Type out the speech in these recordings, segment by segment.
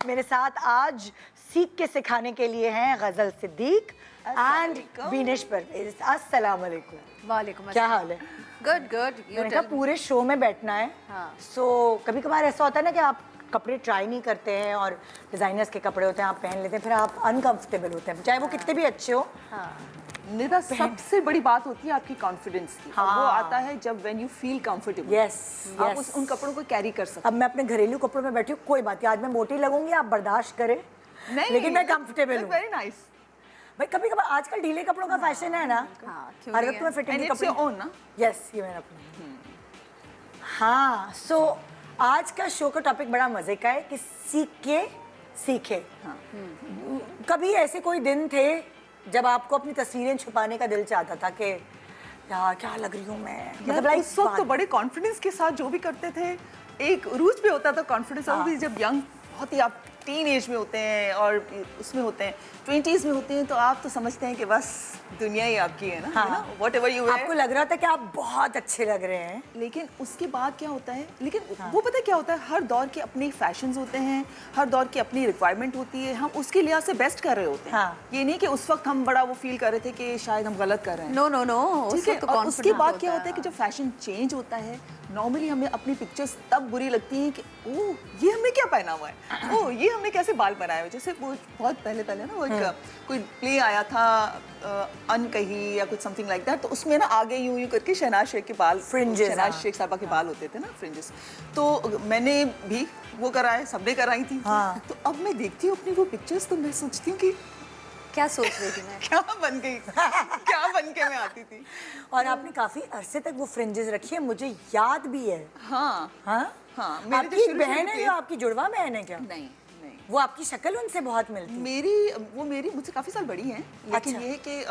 मेरे साथ आज सीख के सिखाने के लिए हैं गजल सिद्दीक एंड बीनेश परवेज। अस्सलाम वालेकुम। वालेकुम क्या हाल है? Good good. मैंने कहा पूरे शो में बैठना है। सो कभी कभार ऐसा होता है ना कि आप कपड़े ट्राई नहीं करते हैं और डिजाइनर्स के कपड़े होते हैं आप पहन लेते हैं, फिर आप अनकंफर्टेबल होते हैं, चाहे वो कितने भी अच्छे हो। निदा, सबसे बड़ी बात होती है आपकी कॉन्फिडेंस की। हाँ। वो आता है जब when you feel comfortable. Yes, आप उन कपड़ों को कैरी कर सकते अब मैं अपने घरेलू कपड़ों में बैठी हूँ, कोई बात नहीं, आज मैं मोटी लगूंगी, आप बर्दाश्त करें। नहीं, लेकिन मैं कंफर्टेबल हूँ। Very nice. भाई कभी कभार आजकल ढीले कपड़ों का फैशन है ना, हर वक्त में फिटिंग के कपड़े। ओन ना। यस, ये मैंने अपने। हाँ, सो आज का शो का टॉपिक बड़ा मजे का है कि सीख के सीखे। कभी ऐसे कोई दिन थे जब आपको अपनी तस्वीरें छुपाने का दिल चाहता था कि यार क्या लग रही हूँ मैं, मतलब लाइक उस वक्त तो बड़े कॉन्फिडेंस के साथ जो भी करते थे, एक रूज पे होता था कॉन्फिडेंस। और भी जब यंग, बहुत ही आप टीन एज में होते हैं और उसमें होते हैं, 20s में होते हैं, तो आप तो समझते हैं कि बस दुनिया ही आपकी है ना। हाँ। व्हाटएवर यू वेयर, आपको लग रहा था कि आप बहुत अच्छे लग रहे हैं। लेकिन उसके बाद क्या होता है, लेकिन वो पता है क्या होता है, हर दौर के अपने फैशंस होते हैं, हर दौर की अपनी रिक्वायरमेंट होती है, हम उसके लिहाज से बेस्ट कर रहे होते हैं। हाँ। ये नहीं कि उस वक्त हम बड़ा वो फील कर रहे थे कि शायद हम गलत कर रहे हैं। नो नो नो, ठीक है। और उसके बाद क्या होता है कि जब फैशन चेंज होता है, नॉर्मली हमें अपनी पिक्चर्स तब बुरी लगती हैं कि ओह ये हमने क्या पहना हुआ है, ओह ये हमने कैसे बाल बनाए हुए। जैसे वो बहुत पहले ना वो एक कोई प्ले आया था अनकही या कुछ समथिंग लाइक दैट, तो उसमें ना आगे यूं करके शहनाज शेख के बाल, Fringes, शहनाज शेख साहबा के बाल होते थे ना, फ्रिंजेस। तो मैंने भी वो कराए, सबने कराई थी। तो अब मैं देखती हूँ अपनी वो पिक्चर्स, तो मैं सोचती हूँ कि क्या सोच रही थी मैं? क्या बन गई, क्या बन के मैं आती थी। और आपने काफी अरसे तक वो फ्रिंजेस रखी है, मुझे याद भी है। हाँ हाँ, हाँ। आपकी एक बहन है जो आपकी जुड़वा बहन है क्या? नहीं, वो आपकी शक्ल उनसे बहुत मिलती है। वो मेरी मुझसे काफी साल बड़ी हैं, लेकिन अच्छा। ये है कि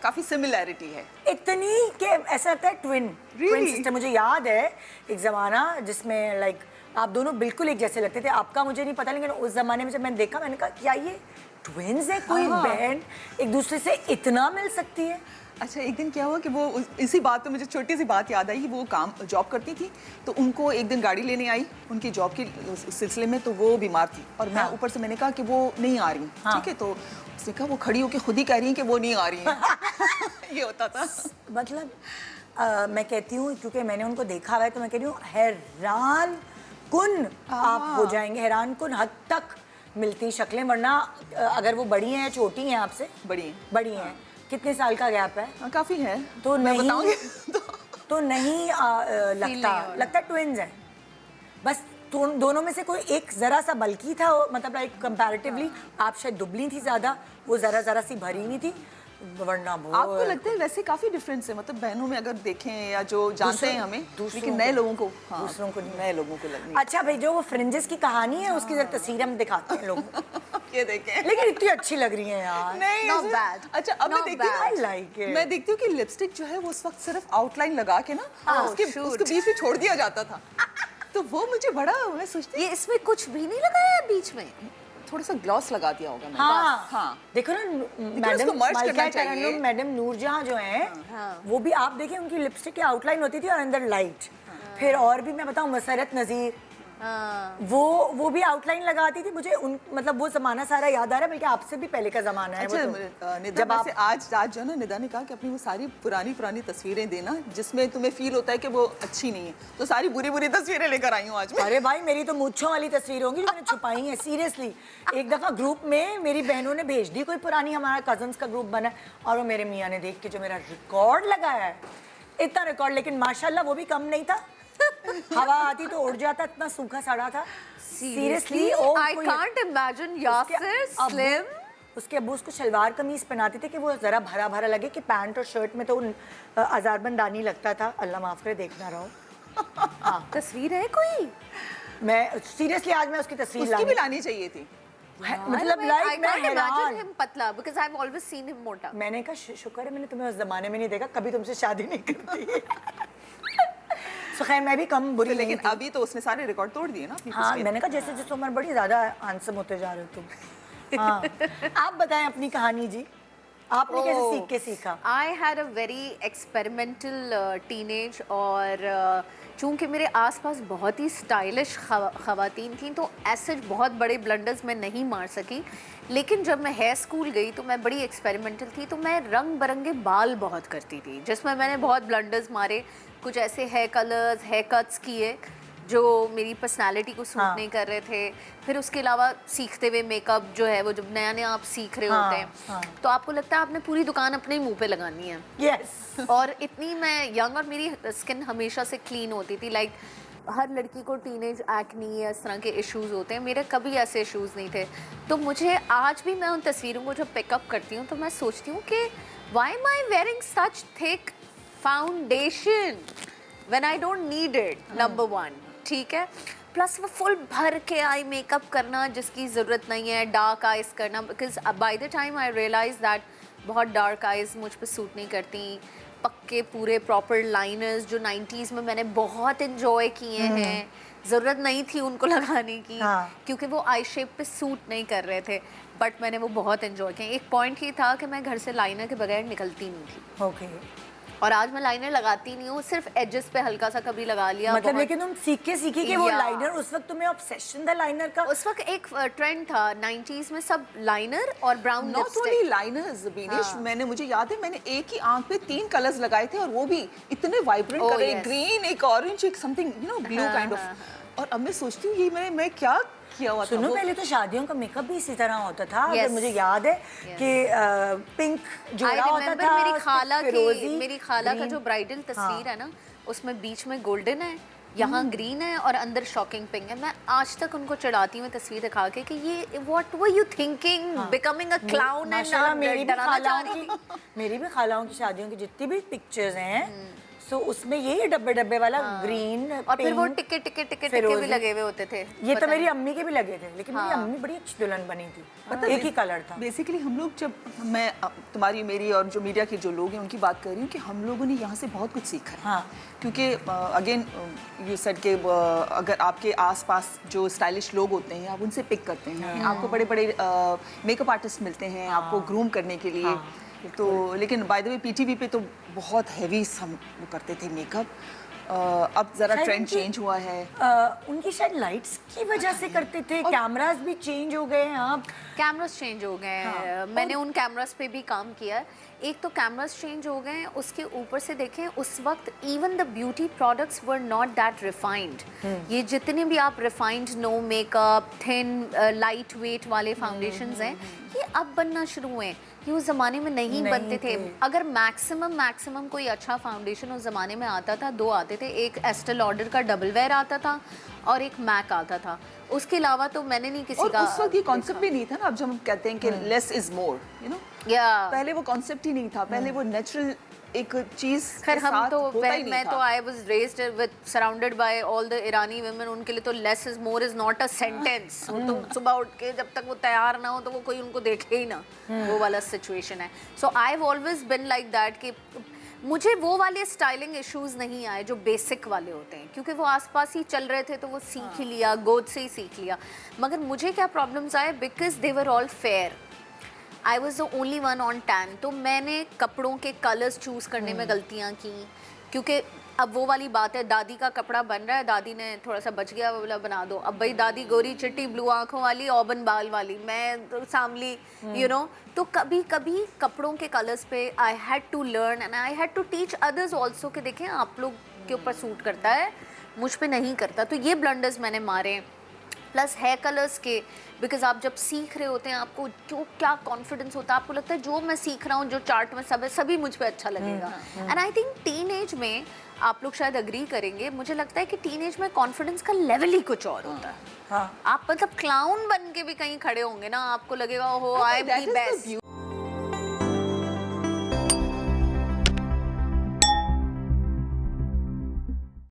काफी सिमिलैरिटी है। इतनी कि ऐसा लगता है ट्विन सिस्टर। मुझे याद है एक जमाना जिसमें लाइक आप दोनों बिल्कुल एक जैसे लगते थे। आपका मुझे नहीं पता, लेकिन उस जमाने में जब मैंने देखा, मैंने कहा क्या ये ट्विन्स है? कोई बहन एक दूसरे से इतना मिल सकती है? अच्छा, एक दिन क्या हुआ कि वो इसी बात पे मुझे छोटी सी बात याद आई कि वो जॉब करती थी, तो उनको एक दिन गाड़ी लेने आई उनकी जॉब के सिलसिले में, तो वो बीमार थी और मैं ऊपर से मैंने कहा कि वो नहीं आ रही। ठीक है, तो उसने कहा वो खड़ी होकर खुद ही कह रही है कि वो नहीं आ रही है। ये होता था। मतलब मैं कहती हूँ, क्योंकि मैंने उनको देखा हुआ है, तो मैं कह रही हूँ हैरान कुन आप हो जाएंगे, हैरान कुन हद तक मिलती शक्लें। वरना अगर वो बड़ी हैं या छोटी हैं आपसे? बड़ी हैं। कितने साल का गैप है? काफी है, तो मैं नहीं बताऊंगी। तो नहीं लगता ट्विन्स हैं बस। दोनों में से कोई एक जरा सा बल्कि था, मतलब लाइक कंपैरेटिवली आप शायद दुबली थी ज्यादा, वो जरा सी भरी नहीं थी। वरना आपको लगता है वैसे काफी डिफरेंस है, मतलब बहनों में अगर देखें या जो जानते हैं हमें, लेकिन नए लोगों को, दूसरों को नए लोगों को लगनी। अच्छा भाई, जो वो फ्रिंजेस की कहानी है उसकी जरा तस्वीर हम दिखाते हैं लोगों को। ये देखें, लेकिन इतनी अच्छी लग रही है यार। नहीं, Not bad. अच्छा, अब मैं देखती हूँ, मैं देखती हूँ कि लिपस्टिक जो है वो उस वक्त सिर्फ आउटलाइन लगा के ना उसके बीच में छोड़ दिया जाता था। तो वो मुझे बड़ा, मैं सोचती ये इसमें कुछ भी नहीं लगाया है बीच में, थोड़ा सा ग्लॉस लगा दिया होगा मैंने। हाँ। देखो ना, मैडम मलका तरन्नुम, मैडम नूरजहां जो हैं, वो भी आप देखिए उनकी लिपस्टिक की आउटलाइन होती थी और अंदर लाइट। फिर और भी मैं बताऊं, मसरत नज़ीर, वो भी आउटलाइन लगाती थी। मुझे मतलब वो जमाना सारा याद आ रहा है, बल्कि आपसे भी पहले का जमाना है। अच्छा, जब आप आज जो ना, निदा ने कहा कि अपनी वो सारी पुरानी तस्वीरें देना जिसमें तुम्हें फील होता है कि वो अच्छी नहीं है, तो सारी बुरी तस्वीरें लेकर आई हूँ आज मैं। अरे भाई, मेरी तो मूंछों वाली तस्वीर होंगी जो मैंने छुपाई है, सीरियसली। एक दफा ग्रुप में मेरी बहनों ने भेज दी कोई पुरानी, हमारा कजन्स का ग्रुप बना, और वो मेरे मियाँ ने देख के जो मेरा रिकॉर्ड लगाया है, इतना रिकॉर्ड, लेकिन माशाल्लाह वो भी कम नहीं था। हवा आती तो उड़ जाता, इतना सूखा सड़ा था। Seriously, I can't imagine Yasir slim. उसके अब्बू उसको शलवार कमीज पहनाते थे कि वो जरा भरा लगे, कि पैंट और शर्ट में तो अजारबंदानी लगता था। अल्लाह माफ करे, देखना रहो। तस्वीर है कोई? मैं सीरियसली आज मैं उसकी तस्वीर भी लानी चाहिए थी। मतलब लाइक मैं हैरान। पतला, because I've always seen him मोटा। मैंने कहा शुक्र है मैंने तुम्हें उस जमाने में नहीं देखा, कभी तुमसे शादी नहीं करती। तो खैर मैं भी कम बुरी, लेकिन अभी तो उसने सारे रिकॉर्ड तोड़ दिए ना। हाँ, मैंने कहा जैसे जिस उम्र बड़ी ज्यादा हैंडसम होते जा रहे हो तुम। हाँ। आप बताएं अपनी कहानी जी। आपने कैसे सीख के सीखा? I had a very experimental teenage, और चूंकि मेरे आसपास बहुत ही स्टाइलिश खवातीन थी, तो ऐसे बहुत बड़े ब्लंडर्स मैं नहीं मार सकी। लेकिन जब मैं हाई स्कूल गई तो मैं बड़ी एक्सपेरिमेंटल थी, तो मैं रंग बिरंगे बाल बहुत करती थी, जिसमें मैंने बहुत ब्लंडर्स मारे। कुछ ऐसे हेयर कलर्स, हेयर कट्स किए जो मेरी पर्सनालिटी को सूट नहीं कर रहे थे। फिर उसके अलावा सीखते हुए मेकअप जो है, वो जब नया नया आप सीख रहे होते हैं तो आपको लगता है आपने पूरी दुकान अपने ही मुंह पे लगानी है। यस। और इतनी मैं यंग, और मेरी स्किन हमेशा से क्लीन होती थी। लाइक हर लड़की को टीनेज एक्नी या इस तरह के इश्यूज होते हैं, मेरे कभी ऐसे इश्यूज नहीं थे। तो मुझे आज भी मैं उन तस्वीरों को जब पिकअप करती हूँ तो मैं सोचती हूँ कि why am I wearing such thick foundation when I don't need it, number one. ठीक है, प्लस वो फुल भर के आई मेकअप करना जिसकी ज़रूरत नहीं है, डार्क आइज करना, because by the time I realise that बहुत डार्क आइज मुझ पर सूट नहीं करती। पक्के पूरे प्रॉपर लाइनर्स जो 90s में मैंने बहुत इन्जॉय किए हैं, ज़रूरत नहीं थी उनको लगाने की, क्योंकि वो आई शेप पे सूट नहीं कर रहे थे, बट मैंने वो बहुत इन्जॉय किए। एक पॉइंट ये था कि मैं घर से लाइनर के बगैर निकलती नहीं थी। ओके। और आज मैं लाइनर लगाती नहीं हूँ, सिर्फ एजेस पे हल्का सा कभी लगा लिया। मतलब लेकिन तुम सीखी कि वो या। लाइनर, उस वक्त तुम्हें ऑब्सेशन था लाइनर का? उस वक्त एक ट्रेंड था 90s में, सब लाइनर और brown not only liners Binesh, मैंने, मुझे याद है मैंने एक ही आंख पे 3 कलर्स लगाए थे, और वो भी इतने वाइब्रेंट कलर, एक ग्रीन, एक ऑरेंज, एक something you know blue kind of. और अब मैं सोचती हूँ ये मैं क्या किया हुआ था। सुनो, पहले तो शादियों का मेकअप भी इसी तरह होता था। अगर मुझे याद है कि पिंक जोड़ा होता था, मेरी खाला का जो ब्राइडल तस्वीर है ना, उसमें बीच में गोल्डन है, यहाँ ग्रीन है और अंदर शॉकिंग पिंक है। मैं आज तक उनको चढ़ाती हूँ तस्वीर दिखा के कि ये what were you thinking, becoming a clown and not डराना चाह रही। मेरी भी खालाओं की शादियों की जितनी भी पिक्चर्स हैं, सो उसमें यही डब्बे डब्बे वाला ग्रीन, और फिर वो टिके टिके टिके टिके भी लगे हुए होते थे। ये तो मेरी अम्मी के भी लगे थे, लेकिन मेरी अम्मी बड़ी अच्छी दुल्हन बनी थी, एक ही कलर था। बेसिकली हम लोग, जब मैं तुम्हारी, मेरी और जो मीडिया के जो लोग हैं उनकी बात कर रही हूँ, कि हम लोगों ने यहाँ से बहुत कुछ सीखा है। क्योंकि अगेन यू सेड के अगर आपके आसपास जो स्टाइलिश लोग होते हैं आप उनसे पिक करते हैं, आपको बड़े बड़े मेकअप आर्टिस्ट मिलते हैं आपको ग्रूम करने के लिए। तो लेकिन बाय द वे पीटीवी पे तो बहुत हैवी हम वो करते थे मेकअप। अब जरा ट्रेंड चेंज हुआ है। उनकी शायद लाइट्स की वजह से करते थे, कैमरास भी चेंज हो गए हैं। अब कैमरास चेंज हो गए हैं, मैंने उन कैमरास पे भी काम किया है। एक तो कैमरास चेंज हो गए हैं, उसके ऊपर से देखें उस वक्त even the beauty products were not that refined. ये जितने भी आप refined no makeup, thin light weight वाले फाउंडेशंस हैं, ये अब बनना शुरू हुए हैं, ये उस ज़माने में नहीं बनते थे। अगर मैक्सिमम कोई अच्छा फाउंडेशन उस ज़माने में आता था, 2 आते थे, एक एस्टे लॉडर का डबल वेयर आता था और एक मैक आता था। उसके अलावा तो मैंने नहीं किसी का। उस वक्त ये कॉन्सेप्ट भी नहीं था ना, अब जब हम कहते हैं कि less is more, you know, पहले वो कॉन्सेप्ट ही नहीं था। पहले वो नेचुरल एक चीज, खैर हम तो मैं तो I was raised with surrounded by all the Irani women, उनके लिए तो less is more is not a sentence. तो सुबह उठ के जब तक वो तैयार ना हो तो वो कोई उनको देखे ही ना, वो वाला सिचुएशन है। So I have always been like that कि मुझे वो वाले स्टाइलिंग इश्यूज नहीं आए जो बेसिक वाले होते हैं, क्योंकि वो आसपास ही चल रहे थे तो वो सीख ही लिया, गोद से ही सीख लिया। मगर मुझे क्या प्रॉब्लम्स आए, because they were all fair, I was the only one on tan. तो मैंने कपड़ों के कलर्स चूज़ करने में गलतियाँ की, क्योंकि अब वो वाली बात है, दादी का कपड़ा बन रहा है, दादी ने थोड़ा सा बच गया, वो बोला बना दो। अब भाई दादी गोरी चिट्टी ब्लू आंखों वाली, ऑबन बाल वाली, मैं तो सांवली, यू नो। तो कभी कभी कपड़ों के कलर्स पे I had to learn and I had to teach others also कि देखें आप लोग के ऊपर सूट करता है, मुझ पे नहीं करता। तो ये ब्लंडर्स मैंने मारे। प्लस हेयर कलर्स के, बिकॉज आप जब सीख रहे होते हैं आपको जो क्या कॉन्फिडेंस होता है, आपको लगता है जो मैं सीख रहा हूँ, जो चार्ट में सब है, सभी मुझ पे अच्छा लगेगा। And I think teen age में आप लोग शायद अग्री करेंगे, मुझे लगता है कि टीन एज में कॉन्फिडेंस का लेवल ही कुछ और होता है। आप मतलब क्लाउन बन के भी कहीं खड़े होंगे ना, आपको लगेगा ओहो आई एम द बेस्ट।